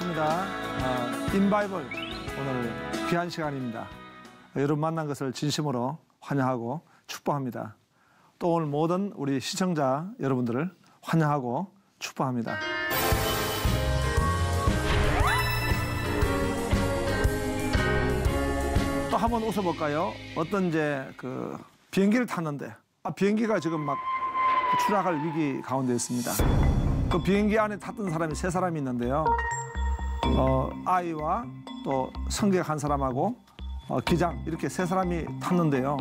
반갑습니다. 인바이블 오늘 귀한 시간입니다. 여러분 만난 것을 진심으로 환영하고 축복합니다. 또 오늘 모든 우리 시청자 여러분들을 환영하고 축복합니다. 또 한번 웃어볼까요? 어떤 이제 그 비행기를 탔는데 비행기가 지금 막 추락할 위기 가운데 있습니다. 그 비행기 안에 탔던 사람이 3사람이 있는데요. 아이와 또 승객 한 사람하고 기장 이렇게 3사람이 탔는데요.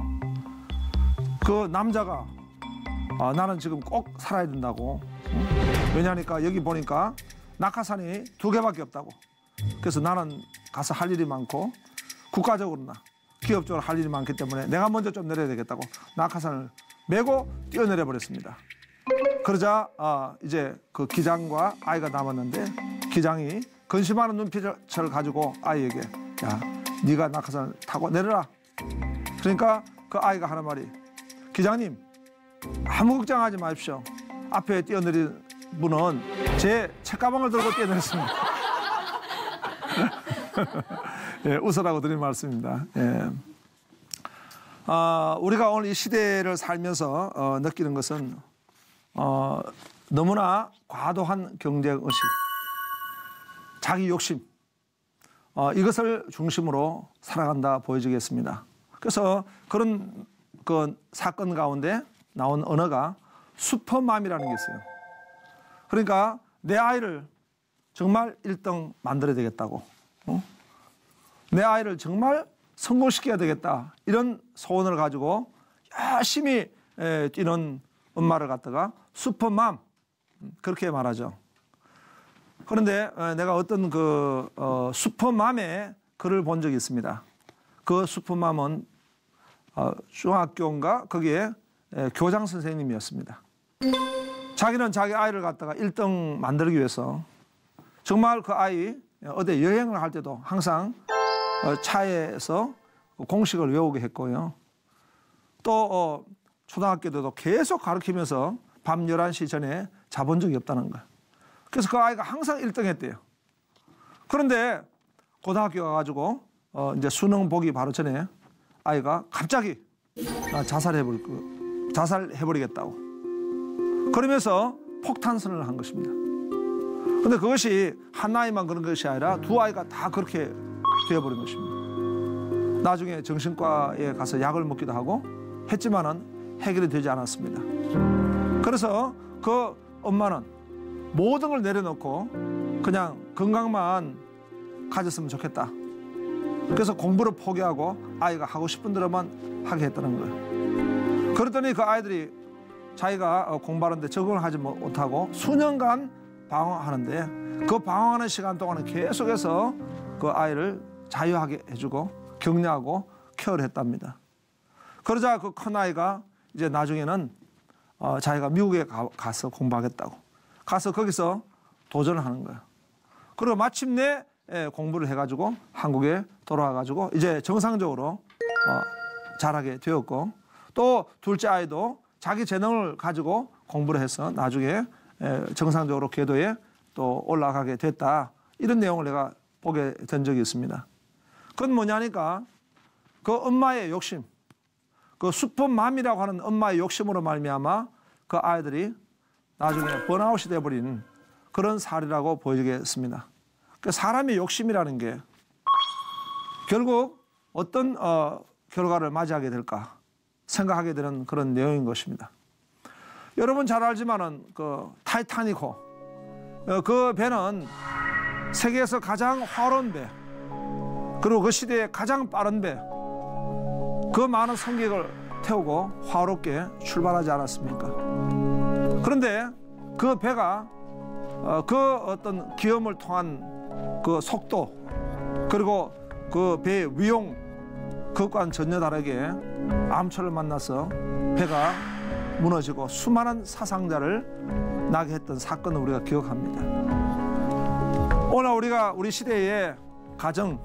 그 남자가 나는 지금 꼭 살아야 된다고. 왜냐하니까 여기 보니까 낙하산이 2개밖에 없다고. 그래서 나는 가서 할 일이 많고 국가적으로나 기업적으로 할 일이 많기 때문에 내가 먼저 좀 내려야 되겠다고 낙하산을 메고 뛰어내려 버렸습니다. 그러자 이제 그 기장과 아이가 남았는데 기장이 근심하는 눈빛을 가지고 아이에게 야, 네가 낙하산을 타고 내려라. 그러니까 그 아이가 하는 말이 기장님 아무 걱정하지 마십시오. 앞에 뛰어내린 분은 제 책가방을 들고 뛰어내렸습니다. 예, 웃으라고 드린 말씀입니다. 예. 우리가 오늘 이 시대를 살면서 느끼는 것은 너무나 과도한 경쟁의식, 자기 욕심 이것을 중심으로 살아간다 보여지겠습니다. 그래서 그런 그 사건 가운데 나온 언어가 슈퍼맘이라는 게 있어요. 그러니까 내 아이를 정말 1등 만들어야 되겠다고, 내 아이를 정말 성공시켜야 되겠다 이런 소원을 가지고 열심히 뛰는 엄마를 갖다가 슈퍼맘 그렇게 말하죠. 그런데 내가 어떤 그 슈퍼맘의 글을 본 적이 있습니다. 그 슈퍼맘은 중학교인가 거기에 교장 선생님이었습니다. 자기는 자기 아이를 갖다가 1등 만들기 위해서 정말 그 아이 어디 여행을 할 때도 항상 차에서 공식을 외우게 했고요. 또 초등학교 때도 계속 가르치면서 밤 11시 전에 자본 적이 없다는 거예요. 그래서 그 아이가 항상 1등 했대요. 그런데 고등학교 가가지고 이제 수능 보기 바로 전에 아이가 갑자기 자살해버리겠다고 그러면서 폭탄선언을 한 것입니다. 근데 그것이 한 아이만 그런 것이 아니라 2아이가 다 그렇게 되어버린 것입니다. 나중에 정신과에 가서 약을 먹기도 하고 했지만은 해결이 되지 않았습니다. 그래서 그 엄마는 모든 걸 내려놓고 그냥 건강만 가졌으면 좋겠다. 그래서 공부를 포기하고 아이가 하고 싶은 대로만 하게 했다는 거예요. 그랬더니 그 아이들이 자기가 공부하는데 적응을 하지 못하고 수년간 방황하는데 그 방황하는 시간 동안은 계속해서 그 아이를 자유하게 해주고 격려하고 케어를 했답니다. 그러자 그 큰아이가 이제 나중에는 자기가 미국에 가서 공부하겠다고 가서 거기서 도전을 하는 거예요. 그리고 마침내 공부를 해가지고 한국에 돌아와가지고 이제 정상적으로 잘하게 되었고 또 둘째 아이도 자기 재능을 가지고 공부를 해서 나중에 정상적으로 궤도에 또 올라가게 됐다. 이런 내용을 내가 보게 된 적이 있습니다. 그건 뭐냐니까 그 엄마의 욕심, 그 슈퍼맘이라고 하는 엄마의 욕심으로 말미암아 그 아이들이 나중에 번아웃이 되어버린 그런 사례라고 보여지겠습니다. 그 사람의 욕심이라는 게 결국 어떤 결과를 맞이하게 될까 생각하게 되는 그런 내용인 것입니다. 여러분 잘 알지만은 그 타이타닉호 그 배는 세계에서 가장 화려한 배 그리고 그 시대에 가장 빠른 배 그 많은 승객을 태우고 화롭게 출발하지 않았습니까? 그런데 그 배가 그 어떤 기염을 통한 그 속도 그리고 그 배의 위용 그것과는 전혀 다르게 암초를 만나서 배가 무너지고 수많은 사상자를 나게 했던 사건을 우리가 기억합니다. 오늘 우리가 우리 시대의 가정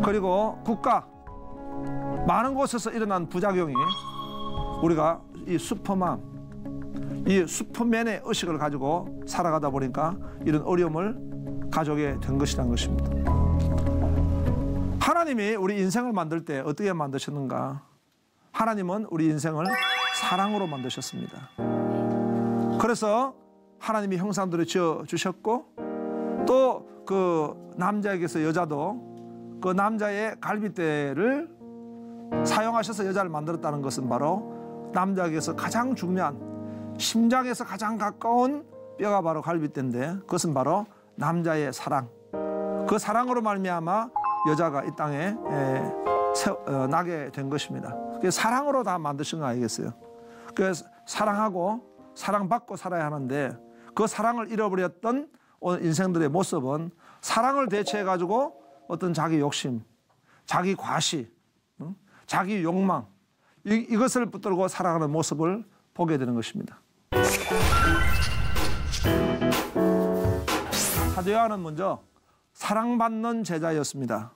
그리고 국가 많은 곳에서 일어난 부작용이 우리가 이 슈퍼맘, 이 슈퍼맨의 의식을 가지고 살아가다 보니까 이런 어려움을 가져오게 된 것이라는 것입니다. 하나님이 우리 인생을 만들 때 어떻게 만드셨는가? 하나님은 우리 인생을 사랑으로 만드셨습니다. 그래서 하나님이 형상대로 지어주셨고 또 그 남자에게서 여자도 그 남자의 갈빗대를 사용하셔서 여자를 만들었다는 것은 바로 남자에게서 가장 중요한 심장에서 가장 가까운 뼈가 바로 갈빗대인데 그것은 바로 남자의 사랑. 그 사랑으로 말미암아 여자가 이 땅에 나게 된 것입니다. 사랑으로 다 만드신 거 아니겠어요? 그래서 사랑하고 사랑받고 살아야 하는데 그 사랑을 잃어버렸던 인생들의 모습은 사랑을 대체해가지고 어떤 자기 욕심, 자기 과시, 자기 욕망 이것을 붙들고 살아가는 모습을 보게 되는 것입니다. 사도 요한은 먼저 사랑받는 제자였습니다.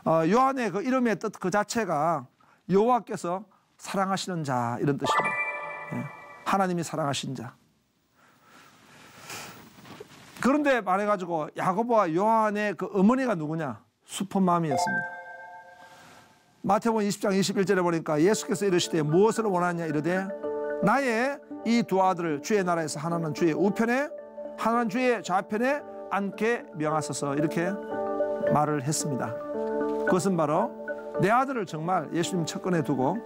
요한의 그 이름의 뜻 그 자체가 여호와께서 사랑하시는 자 이런 뜻입니다. 하나님이 사랑하신 자. 그런데 말해가지고 야고보와 요한의 그 어머니가 누구냐? 슈퍼맘이었습니다. 마태복음 20장 21절에 보니까 예수께서 이르시되 무엇을 원하냐 이르되 나의 이 두 아들을 주의 나라에서 하나는 주의 우편에 하나는 주의 좌편에 앉게 명하소서 이렇게 말을 했습니다. 그것은 바로 내 아들을 정말 예수님 첫근에 두고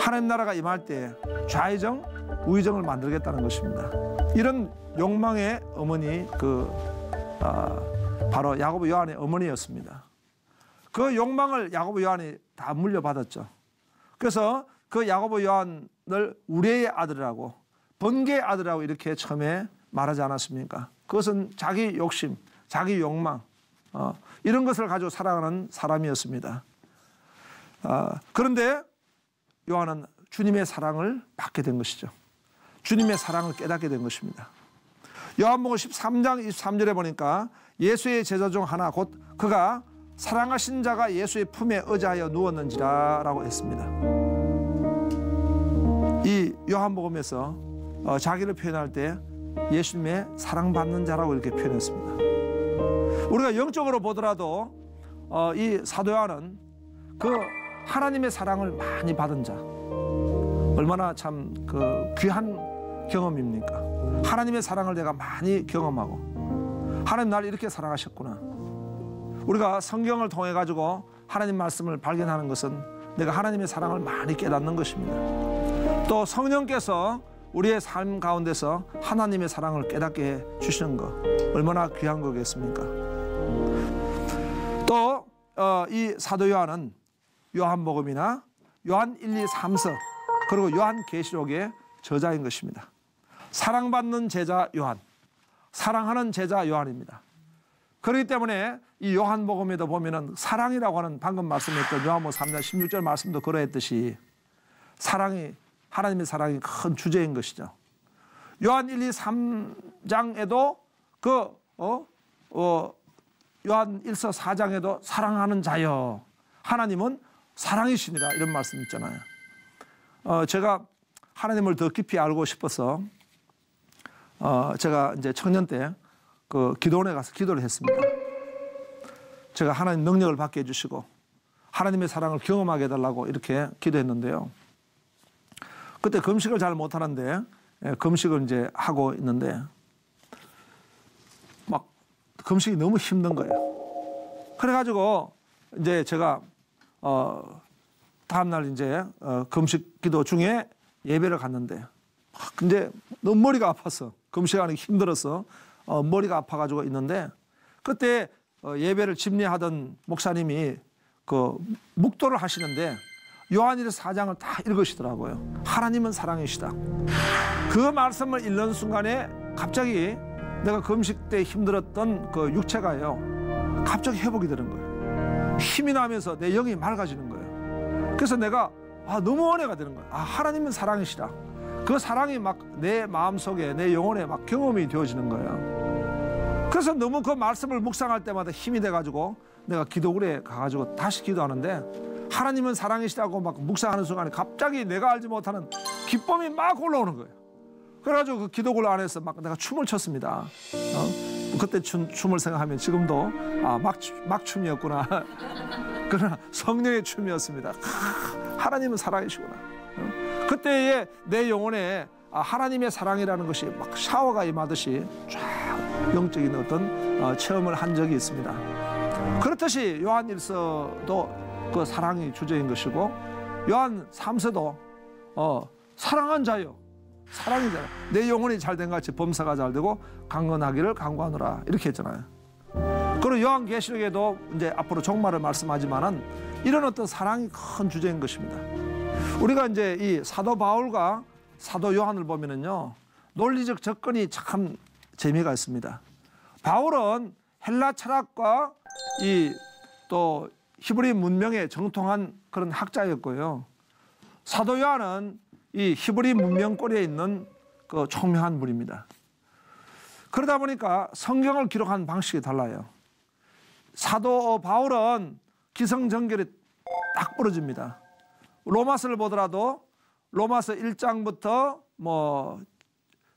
하나님 나라가 임할 때 좌의정 우의정을 만들겠다는 것입니다. 이런 욕망의 어머니 바로 야고보 요한의 어머니였습니다. 그 욕망을 야고보 요한이 다 물려받았죠. 그래서 그 야고보 요한을 우리의 아들이라고 번개의 아들이라고 이렇게 처음에 말하지 않았습니까? 그것은 자기 욕심, 자기 욕망 이런 것을 가지고 살아가는 사람이었습니다. 그런데 요한은 주님의 사랑을 받게 된 것이죠. 주님의 사랑을 깨닫게 된 것입니다. 요한복음 13장 23절에 보니까 예수의 제자 중 하나 곧 그가 사랑하신 자가 예수의 품에 의지하여 누웠는지라 라고 했습니다. 이 요한복음에서 자기를 표현할 때 예수님의 사랑받는 자라고 이렇게 표현했습니다. 우리가 영적으로 보더라도 이 사도 요한은 그 하나님의 사랑을 많이 받은 자 얼마나 참 그 귀한 경험입니까? 하나님의 사랑을 내가 많이 경험하고 하나님 나를 이렇게 사랑하셨구나. 우리가 성경을 통해 가지고 하나님 말씀을 발견하는 것은 내가 하나님의 사랑을 많이 깨닫는 것입니다. 또 성령께서 우리의 삶 가운데서 하나님의 사랑을 깨닫게 해주시는 것 얼마나 귀한 거겠습니까? 또 이 사도 요한은 요한복음이나 요한 1, 2, 3서 그리고 요한계시록의 저자인 것입니다. 사랑받는 제자 요한, 사랑하는 제자 요한입니다. 그렇기 때문에 이 요한복음에도 보면은 사랑이라고 하는 방금 말씀했던 요한복음 3장 16절 말씀도 그러했듯이 사랑이 하나님의 사랑이 큰 주제인 것이죠. 요한 1, 2, 3장에도 요한 1서 4장에도 사랑하는 자여 하나님은 사랑이시니라 이런 말씀 있잖아요. 제가 하나님을 더 깊이 알고 싶어서 제가 이제 청년 때 그 기도원에 가서 기도를 했습니다. 제가 하나님 능력을 받게 해주시고 하나님의 사랑을 경험하게 해달라고 이렇게 기도했는데요. 그때 금식을 잘 못하는데 금식을 이제 하고 있는데 막 금식이 너무 힘든 거예요. 그래가지고 이제 제가 다음날 이제 금식 기도 중에 예배를 갔는데 근데 너무 머리가 아팠어. 금식하는 게 힘들어서 머리가 아파가지고 있는데 그때 예배를 집례하던 목사님이 그 묵도를 하시는데 요한일서 4장을 다 읽으시더라고요. 하나님은 사랑이시다. 그 말씀을 읽는 순간에 갑자기 내가 금식 때 힘들었던 그 육체가요 갑자기 회복이 되는 거예요. 힘이 나면서 내 영이 맑아지는 거예요. 그래서 내가 너무 은혜가 되는 거예요. 하나님은 사랑이시다. 그 사랑이 막 내 마음속에 내 영혼에 막 경험이 되어지는 거예요. 그래서 너무 그 말씀을 묵상할 때마다 힘이 돼가지고 내가 기도굴에 가가지고 다시 기도하는데 하나님은 사랑이시다고 막 묵상하는 순간에 갑자기 내가 알지 못하는 기쁨이 막 올라오는 거예요. 그래가지고 그 기도굴 안에서 막 내가 춤을 췄습니다. 그때 춤을 생각하면 지금도 막춤이었구나. 그러나 성령의 춤이었습니다. 하나님은 사랑이시구나. 그때의 내 영혼에 하나님의 사랑이라는 것이 막 샤워가 임하듯이 쫙 영적인 어떤 체험을 한 적이 있습니다. 그렇듯이 요한일서도 그 사랑이 주제인 것이고, 요한 3서도 사랑한 자요, 사랑이잖아요. 내 영혼이 잘된 같이 범사가 잘되고 강건하기를 강구하노라, 이렇게 했잖아요. 그리고 요한계시록에도 이제 앞으로 종말을 말씀하지만은 이런 어떤 사랑이 큰 주제인 것입니다. 우리가 이제 이 사도 바울과 사도 요한을 보면은요, 논리적 접근이 참 재미가 있습니다. 바울은 헬라 철학과 이 또 히브리 문명에 정통한 그런 학자였고요. 사도 요한은 이 히브리 문명권에 있는 그 총명한 분입니다. 그러다 보니까 성경을 기록한 방식이 달라요. 사도 바울은 기성정결이 딱 부러집니다. 로마서를 보더라도 로마서 1장부터 뭐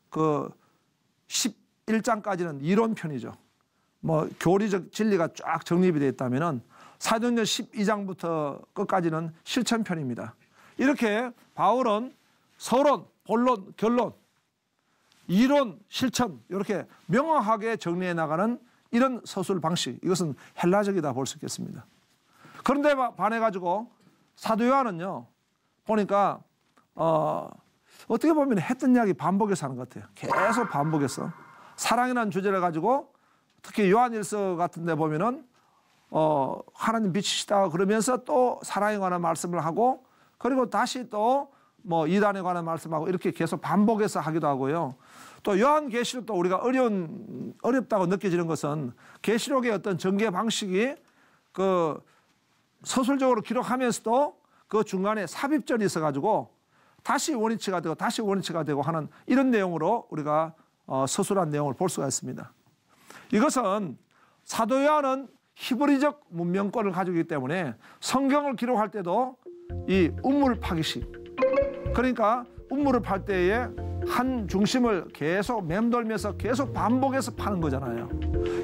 그 11장까지는 이론편이죠. 뭐 교리적 진리가 쫙 정립이 되어 있다면은 사도행전 12장부터 끝까지는 실천편입니다. 이렇게 바울은 서론, 본론, 결론, 이론, 실천 이렇게 명확하게 정리해 나가는 이런 서술 방식, 이것은 헬라적이다 볼 수 있겠습니다. 그런데 반해 가지고 사도 요한은요, 보니까 어떻게 보면 했던 이야기 반복해서 하는 것 같아요. 계속 반복해서 사랑이라는 주제를 가지고, 특히 요한일서 같은 데 보면은 하나님 빛이시다 그러면서 또 사랑에 관한 말씀을 하고, 그리고 다시 또 뭐 이단에 관한 말씀하고, 이렇게 계속 반복해서 하기도 하고요. 또 요한계시록도 우리가 어렵다고 느껴지는 것은 계시록의 어떤 전개 방식이 그 서술적으로 기록하면서도 그 중간에 삽입절이 있어가지고 다시 원위치가 되고 다시 원위치가 되고 하는 이런 내용으로 우리가 서술한 내용을 볼 수가 있습니다. 이것은 사도 요한은 히브리적 문명권을 가지고 있기 때문에 성경을 기록할 때도 이 운물 파기식, 그러니까 운물을 팔 때에 한 중심을 계속 맴돌면서 계속 반복해서 파는 거잖아요.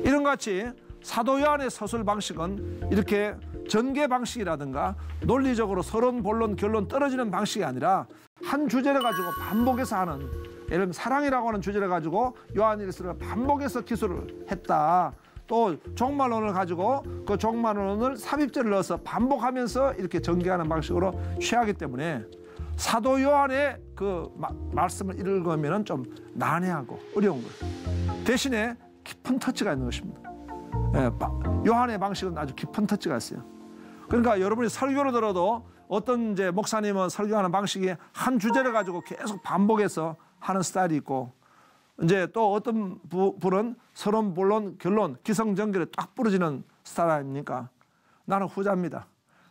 이런 같이 사도 요한의 서술 방식은 이렇게 전개 방식이라든가 논리적으로 서론, 본론, 결론 떨어지는 방식이 아니라 한 주제를 가지고 반복해서 하는, 예를 들면 사랑이라고 하는 주제를 가지고 요한일서를 반복해서 기술을 했다. 또 종말론을 가지고 그 종말론을 삽입절을 넣어서 반복하면서 이렇게 전개하는 방식으로 취하기 때문에 사도 요한의 그 말씀을 읽으면 좀 난해하고 어려운 거예요. 대신에 깊은 터치가 있는 것입니다. 요한의 방식은 아주 깊은 터치가 있어요. 그러니까 여러분이 설교를 들어도 어떤 이제 목사님은 설교하는 방식이 한 주제를 가지고 계속 반복해서 하는 스타일이 있고, 이제 또 어떤 분은 서론, 본론, 결론, 기성정결에 딱 부러지는 스타일 아닙니까? 나는 후자입니다.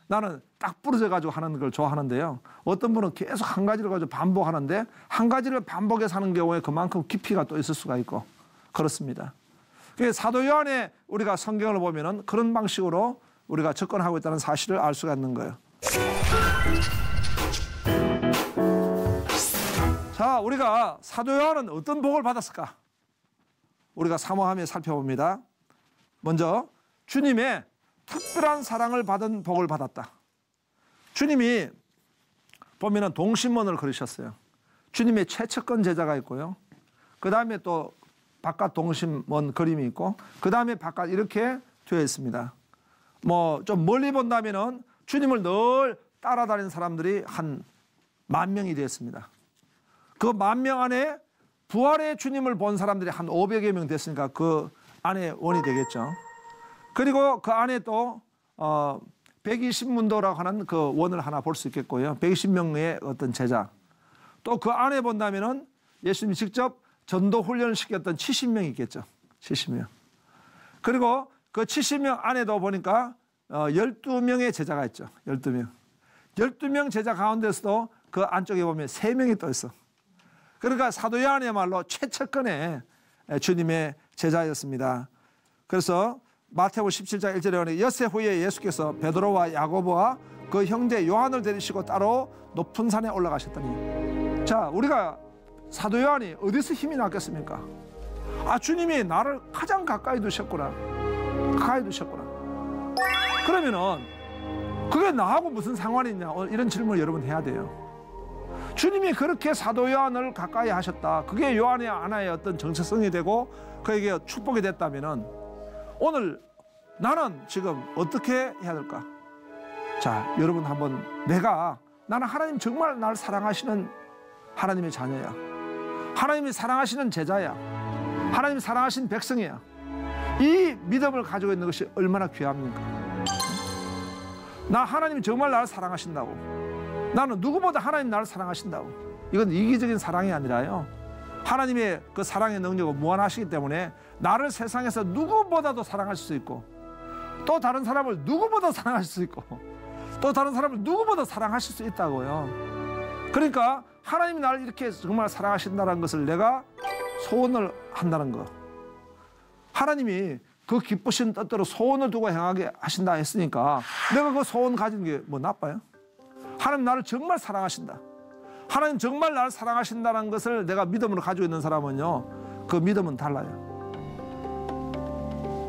나는 딱 부러져 가지고 하는 걸 좋아하는데요. 어떤 분은 계속 한 가지를 가지고 반복하는데 한 가지를 반복해서 하는 경우에 그만큼 깊이가 또 있을 수가 있고 그렇습니다. 사도 요한의 우리가 성경을 보면은 그런 방식으로 우리가 접근하고 있다는 사실을 알 수가 있는 거예요. 자, 우리가 사도 요한은 어떤 복을 받았을까? 우리가 사모하며 살펴봅니다. 먼저 주님의 특별한 사랑을 받은 복을 받았다. 주님이 보면은 동심원을 그리셨어요. 주님의 최측근 제자가 있고요. 그 다음에 또 바깥 동심원 그림이 있고, 그 다음에 바깥 이렇게 되어 있습니다. 뭐 좀 멀리 본다면은 주님을 늘 따라다니는 사람들이 한 10,000명이 되었습니다. 그 10,000명 안에 부활의 주님을 본 사람들이 한 500여 명 됐으니까 그 안에 원이 되겠죠. 그리고 그 안에 또 120문도라고 하는 그 원을 하나 볼 수 있겠고요. 120명의 어떤 제자. 또 그 안에 본다면은 예수님이 직접 전도 훈련을 시켰던 70명이 있겠죠. 70명. 그리고 그 70명 안에도 보니까 12명의 제자가 있죠. 12명. 12명 제자 가운데서도 그 안쪽에 보면 3명이 또 있어. 그러니까 사도 요한이야말로 최측근의 주님의 제자였습니다. 그래서 마태복음 17장 1절에 보니 엿새 후에 예수께서 베드로와 야고보와 그 형제 요한을 데리시고 따로 높은 산에 올라가셨더니, 자, 우리가 사도 요한이 어디서 힘이 났겠습니까? 아, 주님이 나를 가장 가까이 두셨구나. 가까이 두셨구나. 그러면은 그게 나하고 무슨 상관이 있냐, 이런 질문을 여러분 해야 돼요. 주님이 그렇게 사도 요한을 가까이 하셨다. 그게 요한의 하나의 어떤 정체성이 되고 그에게 축복이 됐다면은 오늘 나는 지금 어떻게 해야 될까? 자, 여러분 한번 나는 하나님 정말 날 사랑하시는 하나님의 자녀야. 하나님이 사랑하시는 제자야. 하나님이 사랑하시는 백성이야. 이 믿음을 가지고 있는 것이 얼마나 귀합니까? 나 하나님이 정말 나를 사랑하신다고. 나는 누구보다 하나님 나를 사랑하신다고. 이건 이기적인 사랑이 아니라요. 하나님의 그 사랑의 능력은 무한하시기 때문에 나를 세상에서 누구보다도 사랑하실 수 있고 또 다른 사람을 누구보다 사랑하실 수 있고 또 다른 사람을 누구보다 사랑하실 수 있다고요. 그러니까 하나님이 나를 이렇게 정말 사랑하신다는 것을 내가 소원을 한다는 거. 하나님이 그 기쁘신 뜻대로 소원을 두고 행하게 하신다 했으니까 내가 그 소원 가진 게 뭐 나빠요? 하나님 나를 정말 사랑하신다. 하나님 정말 나를 사랑하신다는 것을 내가 믿음으로 가지고 있는 사람은요, 그 믿음은 달라요.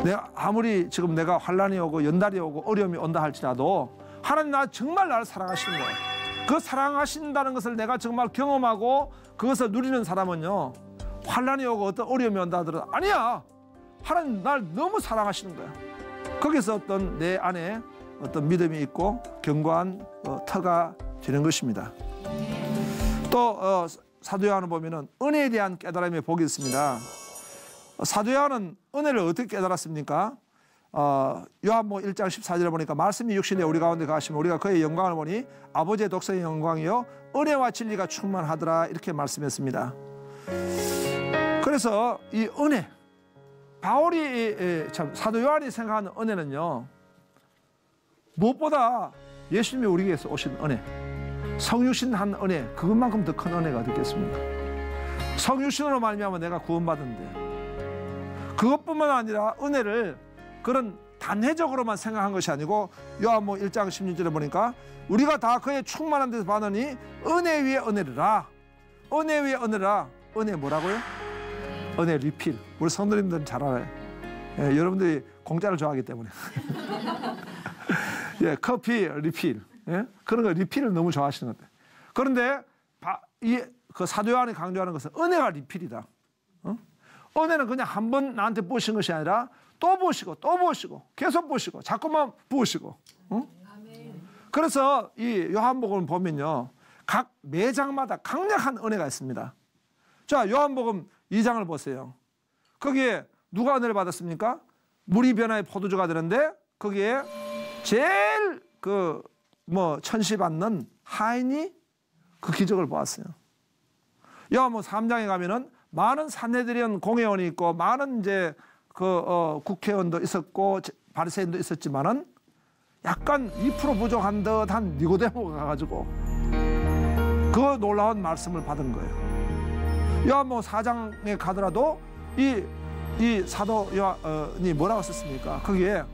내가 아무리 지금 내가 환란이 오고 연달이 오고 어려움이 온다 할지라도 하나님 정말 나를 사랑하시는 거예요. 그 사랑하신다는 것을 내가 정말 경험하고 그것을 누리는 사람은요, 환란이 오고 어떤 어려움이 온다 하더라도 아니야, 하나님 날 너무 사랑하시는 거야. 거기서 어떤 내 안에 어떤 믿음이 있고 견고한 터가 되는 것입니다. 또 사도 요한을 보면은 은혜에 대한 깨달음의 복이 있습니다. 사도 요한은 은혜를 어떻게 깨달았습니까? 요한복음 1장 14절에 보니까 말씀이 육신에 우리 가운데 가시면 우리가 그의 영광을 보니 아버지의 독생의 영광이요 은혜와 진리가 충만하더라, 이렇게 말씀했습니다. 그래서 이 은혜, 바울이 사도 요한이 생각하는 은혜는요, 무엇보다 예수님이 우리에게 오신 은혜, 성육신한 은혜, 그것만큼 더 큰 은혜가 어디겠습니까? 성육신으로 말미암아 내가 구원받은데, 그것뿐만 아니라 은혜를 그런 단회적으로만 생각한 것이 아니고 요한복음 1장 16절에 보니까 우리가 다 그의 충만한 데서 받으니 은혜 위에 은혜라. 은혜 위에 은혜라. 은혜 뭐라고요? 은혜 리필. 우리 성도님들은 잘 알아요. 예, 여러분들이 공짜를 좋아하기 때문에. 예, 커피 리필. 예? 그런 거 리필을 너무 좋아하시는 것 같아요. 그런데 그 사도 요한이 강조하는 것은 은혜가 리필이다. 은혜는 그냥 한 번 나한테 부으신 것이 아니라 또 부으시고 또 부으시고 계속 부으시고 자꾸만 부으시고. 그래서 이 요한복음을 보면요, 각 매장마다 강력한 은혜가 있습니다. 자, 요한복음 2장을 보세요. 거기에 누가 은혜를 받았습니까? 물이 변화의 포도주가 되는데 거기에 제일 천시받는 하인이 그 기적을 보았어요. 요한복음 3장에 가면은 많은 산헤드린 공회원이 있고 많은 이제 국회의원도 있었고 바리새인도 있었지만은 약간 2% 부족한 듯한 니고데모가 가가지고 그 놀라운 말씀을 받은 거예요. 요한복음 4장에 가더라도 이 사도 요한이 뭐라고 썼습니까? 거기에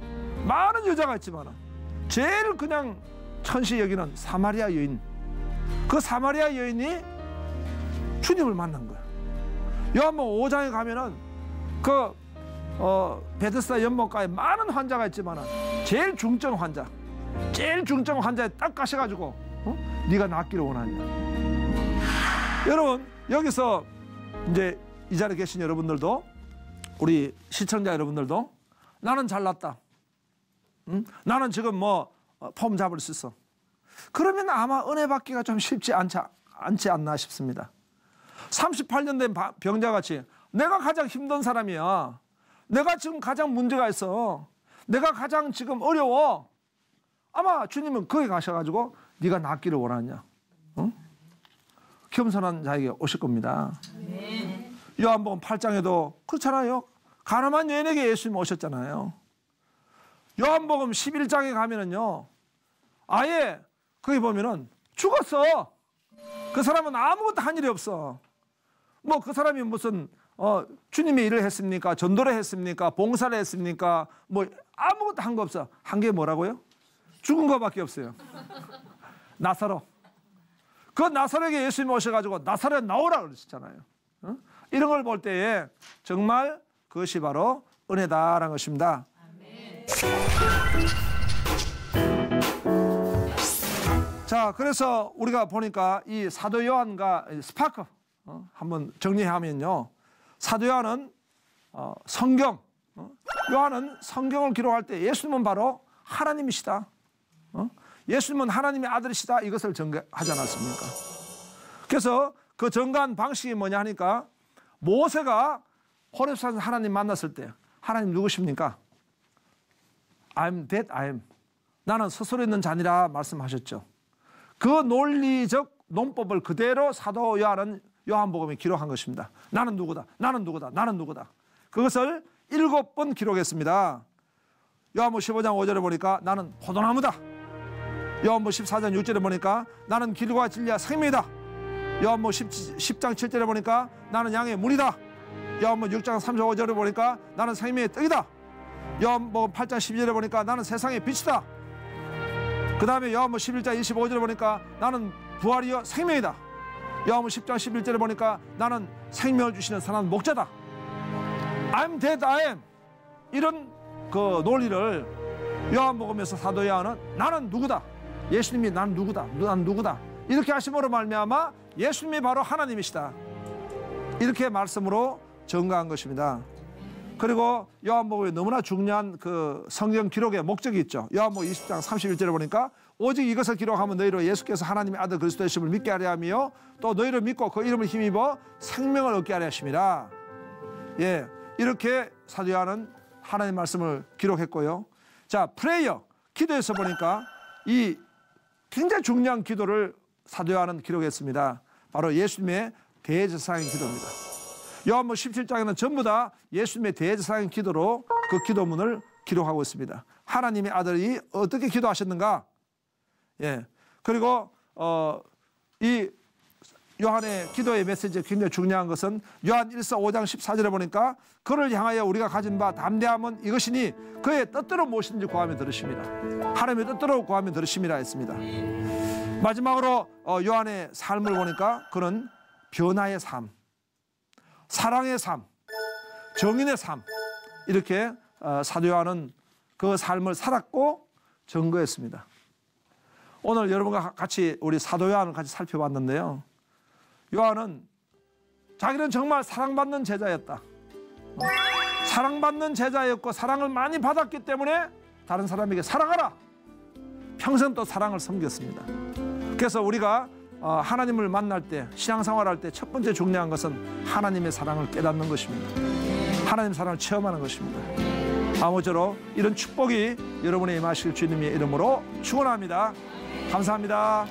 많은 여자가 있지만은 제일 그냥 천시 여기는 사마리아 여인, 그 사마리아 여인이 주님을 만난 거예요. 요한복음 5장에 가면은 베데스다 연못가에 많은 환자가 있지만은 제일 중증 환자에 딱 가셔가지고 네가 낫기를 원하냐. 여러분, 여기서 이제 이 자리에 계신 여러분들도, 우리 시청자 여러분들도 나는 잘났다. 나는 지금 폼 잡을 수 있어. 그러면 아마 은혜 받기가 좀 쉽지 않지 않나 싶습니다. 38년 된 병자같이 내가 가장 힘든 사람이야. 내가 지금 가장 문제가 있어. 내가 가장 지금 어려워. 아마 주님은 거기 가셔가지고 네가 낫기를 원하냐. 겸손한 자에게 오실 겁니다. 요한복음 8장에도 그렇잖아요. 가늠한 여인에게 예수님 오셨잖아요. 요한복음 11장에 가면은요, 아예 거기 보면은 죽었어. 그 사람은 아무것도 한 일이 없어. 그 사람이 무슨 주님의 일을 했습니까? 전도를 했습니까? 봉사를 했습니까? 아무것도 한 거 없어. 한 게 뭐라고요? 죽은 거밖에 없어요. 나사로. 그 나사로에게 예수님이 오셔가지고 나사로에 나오라 그러셨잖아요. 이런 걸 볼 때에 정말 그것이 바로 은혜다라는 것입니다. 자, 그래서 우리가 보니까 이 사도 요한과 스파크 한번 정리하면요, 사도 요한은 성경, 요한은 성경을 기록할 때 예수님은 바로 하나님이시다, 예수님은 하나님의 아들이시다, 이것을 전가하지 않았습니까? 그래서 그 전가한 방식이 뭐냐 하니까, 모세가 호렙산에서 하나님 만났을 때 하나님 누구십니까? I'm that I am. 나는 스스로 있는 자니라 말씀하셨죠. 그 논리적 논법을 그대로 사도 요한은 요한복음에 기록한 것입니다. 나는 누구다, 나는 누구다, 나는 누구다. 그것을 7번 기록했습니다. 요한복음 15장 5절에 보니까 나는 포도나무다. 요한복음 14장 6절에 보니까 나는 길과 진리와 생명이다. 요한복음 10장 7절에 보니까 나는 양의 문이다. 요한복음 6장 35절에 보니까 나는 생명의 떡이다. 요한복음 8장 12절에 보니까 나는 세상의 빛이다. 그 다음에 요한복음 11장 25절에 보니까 나는 부활이요 생명이다. 요한복음 10장 11절에 보니까 나는 생명을 주시는 선한 목자다. I'm that I am. 이런 그 논리를 요한복음에서 사도 요한은 나는 누구다, 예수님이 나는 누구다, 나는 누구다, 이렇게 하심으로 말미암아 예수님이 바로 하나님이시다, 이렇게 말씀으로 증거한 것입니다. 그리고 요한복음에 너무나 중요한 그 성경 기록의 목적이 있죠. 요한복음 20장 31절에 보니까 오직 이것을 기록하면 너희로 예수께서 하나님의 아들 그리스도이심을 믿게 하려 하며 또 너희를 믿고 그 이름을 힘입어 생명을 얻게 하려 하심이라. 예, 이렇게 사도 요한은 하나님 말씀을 기록했고요. 자, 프레이어, 기도에서 보니까 이 굉장히 중요한 기도를 사도 요한은 기록했습니다. 바로 예수님의 대제사장의 기도입니다. 요한복음 17장에는 전부 다 예수님의 대제사장의 기도로 그 기도문을 기록하고 있습니다. 하나님의 아들이 어떻게 기도하셨는가? 예. 그리고 이 요한의 기도의 메시지가 굉장히 중요한 것은 요한 1서 5장 14절에 보니까 그를 향하여 우리가 가진 바 담대함은 이것이니 그의 뜻대로 무엇이든지 구하면 들으십니다. 하나님의 뜻대로 구하면 들으십니다 했습니다. 마지막으로 요한의 삶을 보니까 그는 변화의 삶, 사랑의 삶, 정인의 삶, 이렇게 사도 요한은 그 삶을 살았고 증거했습니다. 오늘 여러분과 같이 우리 사도 요한을 같이 살펴봤는데요, 요한은 자기는 정말 사랑받는 제자였다, 사랑받는 제자였고 사랑을 많이 받았기 때문에 다른 사람에게 사랑하라, 평생 또 사랑을 섬겼습니다. 그래서 우리가 하나님을 만날 때, 신앙생활할 때 첫 번째 중요한 것은 하나님의 사랑을 깨닫는 것입니다. 하나님의 사랑을 체험하는 것입니다. 아무쪼록 이런 축복이 여러분의 임하실 주님의 이름으로 축원합니다. 감사합니다.